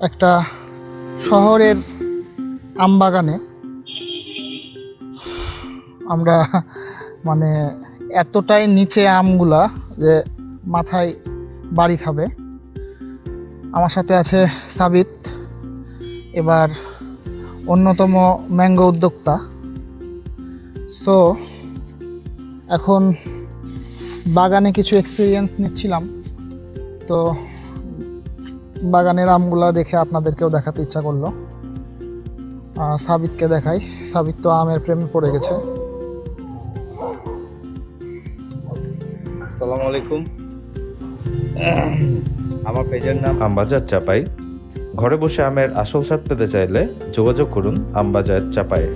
একটা শহরের আম বাগানে আমরা মানে এতটাই নিচে আমগুলা যে মাথায় বাড়ি খাবে। আমার সাথে আছে সাবিত, এবার অন্যতম ম্যাঙ্গো উদ্যোক্তা। সো এখন বাগানে কিছু এক্সপিরিয়েন্স নিচ্ছিলাম, তো বাগানের আমগুলা দেখে আপনাদেরকেও দেখাতে ইচ্ছা করলো। সাবিতকে দেখাই, সাবিত তো আমের প্রেমে পড়ে গেছে। আসসালামু আলাইকুম, আমার পেজের নাম আমবাজার চাপাই। ঘরে বসে আমের আসল স্বাদ পেতে চাইলে যোগাযোগ করুন আমবাজার চাপাইয়ে।